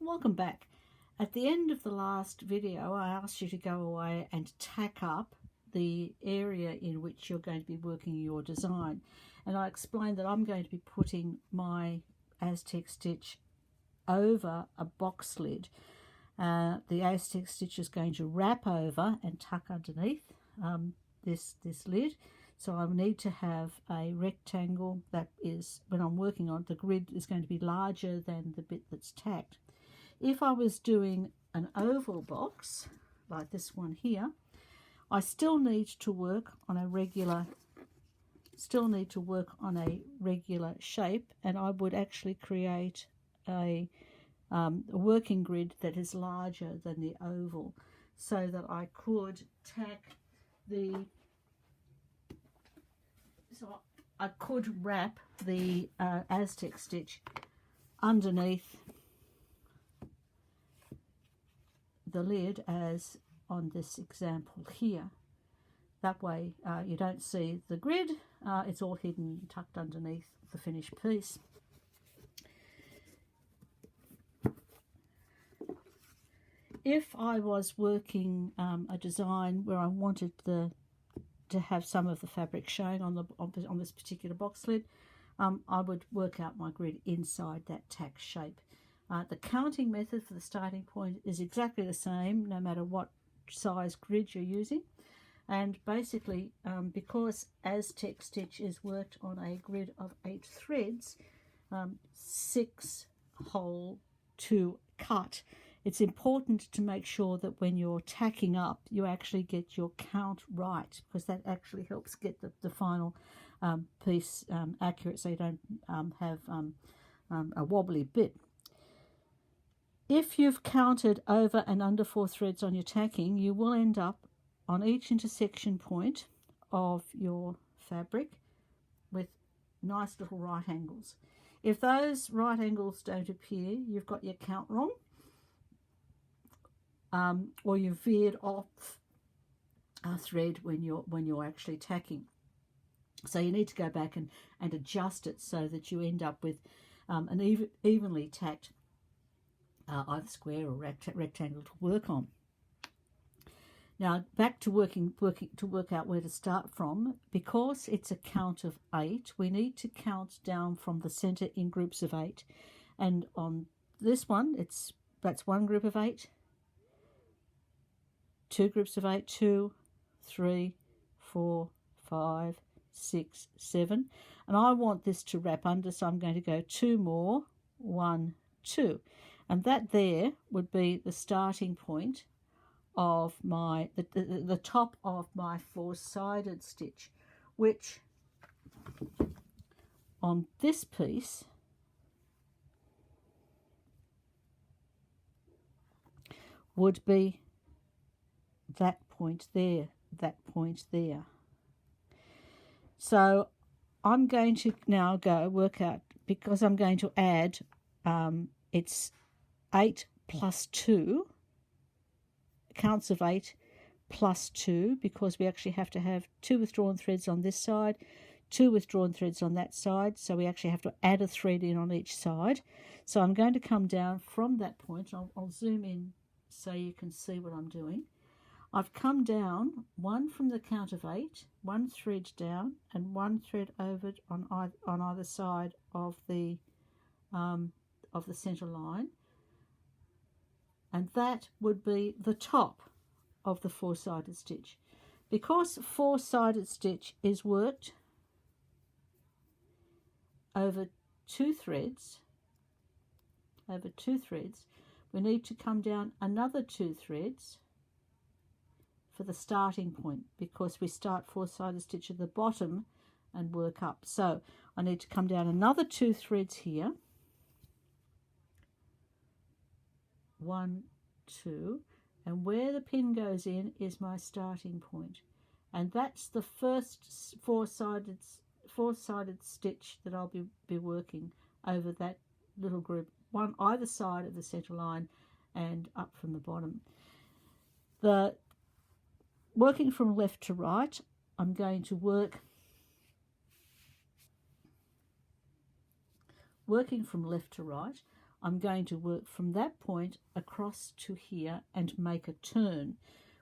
Welcome back. At the end of the last video, I asked you to go away and tack up the area in which you're going to be working your design. And I explained that I'm going to be putting my Aztec Stitch over a box lid. The Aztec Stitch is going to wrap over and tuck underneath this lid. So I need to have a rectangle that is, when I'm working on it, the grid is going to be larger than the bit that's tacked. If I was doing an oval box, like this one here, I still need to work on a regular shape, and I would actually create a working grid that is larger than the oval, so that I could tack I could wrap the Aztec Stitch underneath the lid, as on this example here. That way you don't see the grid, it's all hidden, tucked underneath the finished piece. If I was working a design where I wanted to have some of the fabric showing on this particular box lid, I would work out my grid inside that tack shape. The counting method for the starting point is exactly the same no matter what size grid you're using, and basically because Aztec Stitch is worked on a grid of 8 threads, 6 hole, 2 cut, it's important to make sure that when you're tacking up you actually get your count right, because that actually helps get the final piece accurate, so you don't have a wobbly bit. If you've counted over and under 4 threads on your tacking, you will end up on each intersection point of your fabric with nice little right angles. If those right angles don't appear, you've got your count wrong, or you've veered off a thread when you're actually tacking. So you need to go back and adjust it so that you end up with an evenly tacked either square or rectangle to work on. Now back to work out where to start from. Because it's a count of 8, we need to count down from the center in groups of 8, and on this one that's one group of 8, 2 groups of 8, 2, 3, 4, 5, 6, 7, and I want this to wrap under, so I'm going to go 2 more, 1, 2. And that there would be the starting point of my the top of my 4-sided stitch, which on this piece would be that point there, that point there. So I'm going to now go work out, because I'm going to add it's 8 plus 2, counts of 8 plus 2, because we actually have to have 2 withdrawn threads on this side, 2 withdrawn threads on that side, so we actually have to add a thread in on each side. So I'm going to come down from that point. I'll zoom in so you can see what I'm doing. I've come down 1 from the count of 8, 1 thread down, and 1 thread over on either side of the center line, and that would be the top of the 4-sided stitch. Because 4-sided stitch is worked over 2 threads, we need to come down another 2 threads for the starting point, because we start 4-sided stitch at the bottom and work up. So I need to come down another 2 threads here, 1, 2, and where the pin goes in is my starting point, and that's the first 4-sided stitch that I'll be working over that little group, one either side of the center line and up from the bottom. The working from left to right, I'm going to working from left to right, I'm going to work from that point across to here and make a turn,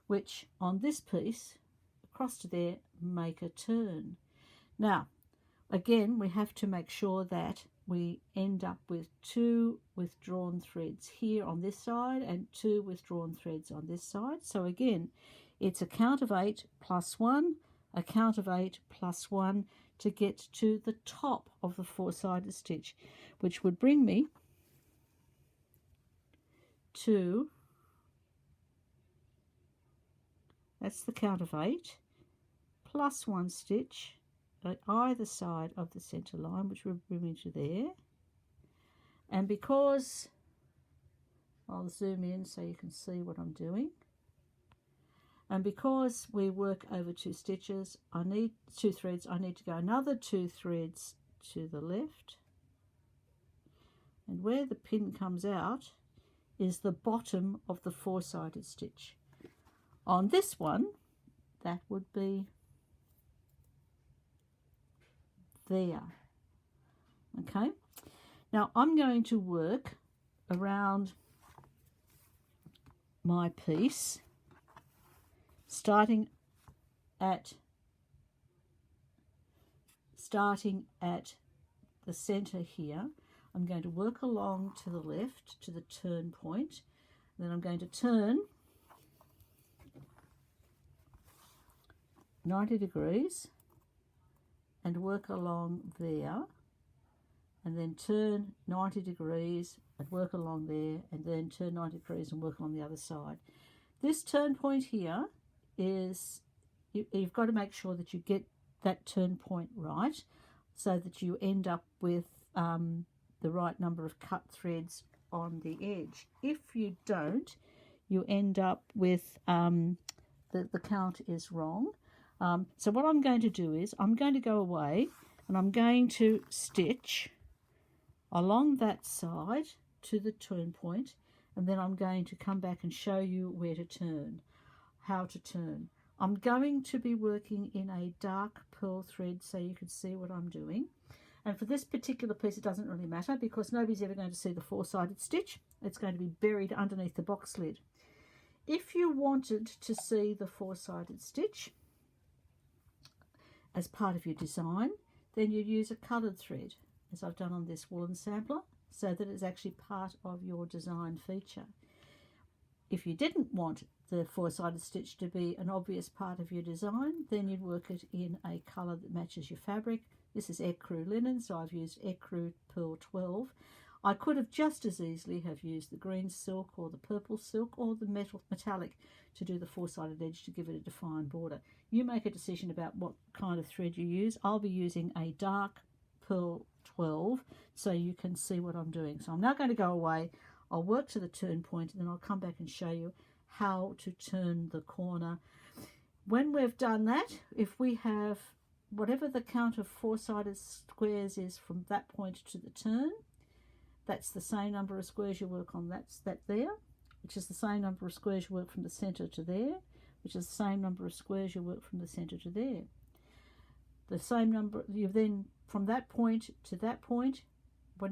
which on this piece, across to there, make a turn. Now, again, we have to make sure that we end up with 2 withdrawn threads here on this side and 2 withdrawn threads on this side. So again, it's a count of 8 plus 1, a count of 8 plus 1 to get to the top of the 4-sided stitch, which would bring me to, that's the count of 8, plus 1 stitch at either side of the center line, which will bring me to there. And because, I'll zoom in so you can see what I'm doing, and because we work over 2 stitches, I need 2 threads, I need to go another 2 threads to the left, and where the pin comes out is the bottom of the 4-sided stitch. On this one, that would be there. Okay, now I'm going to work around my piece starting at the center here. I'm going to work along to the left to the turn point, then I'm going to turn 90 degrees and work along there, and then turn 90 degrees and work along there, and then turn 90 degrees and work along the other side. This turn point here is, you've got to make sure that you get that turn point right so that you end up with the right number of cut threads on the edge. If you don't, you end up with the count is wrong. So what I'm going to do is I'm going to go away and I'm going to stitch along that side to the turn point, and then I'm going to come back and show you where to turn, how to turn. I'm going to be working in a dark pearl thread so you can see what I'm doing. And for this particular piece, it doesn't really matter because nobody's ever going to see the 4-sided stitch. It's going to be buried underneath the box lid. If you wanted to see the 4-sided stitch as part of your design, then you'd use a coloured thread, as I've done on this woolen sampler, so that it's actually part of your design feature. If you didn't want the 4-sided stitch to be an obvious part of your design, then you'd work it in a colour that matches your fabric. This is ecru linen, so I've used ecru pearl 12. I could have just as easily have used the green silk or the purple silk or the metallic to do the 4-sided edge to give it a defined border. You make a decision about what kind of thread you use. I'll be using a dark pearl 12 so you can see what I'm doing. So I'm now going to go away. I'll work to the turn point and then I'll come back and show you how to turn the corner. When we've done that, if we have whatever the count of 4-sided squares is from that point to the turn, that's the same number of squares you work on that there, which is the same number of squares you work from the center to there, which is the same number of squares you work from the center to there. The same number, you then from that point to that point,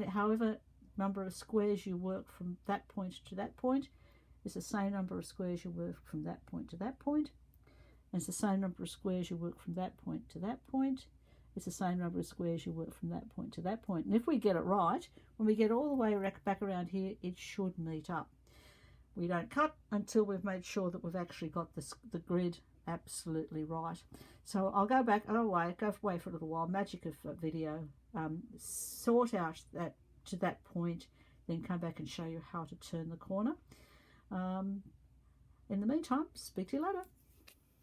however number of squares you work from that point to that point is the same number of squares you work from that point to that point. And it's the same number of squares you work from that point to that point. It's the same number of squares you work from that point to that point. And if we get it right, when we get all the way back around here, it should meet up. We don't cut until we've made sure that we've actually got the grid absolutely right. So I'll go back, go away for a little while, magic of video, sort out that to that point, then come back and show you how to turn the corner. In the meantime, speak to you later.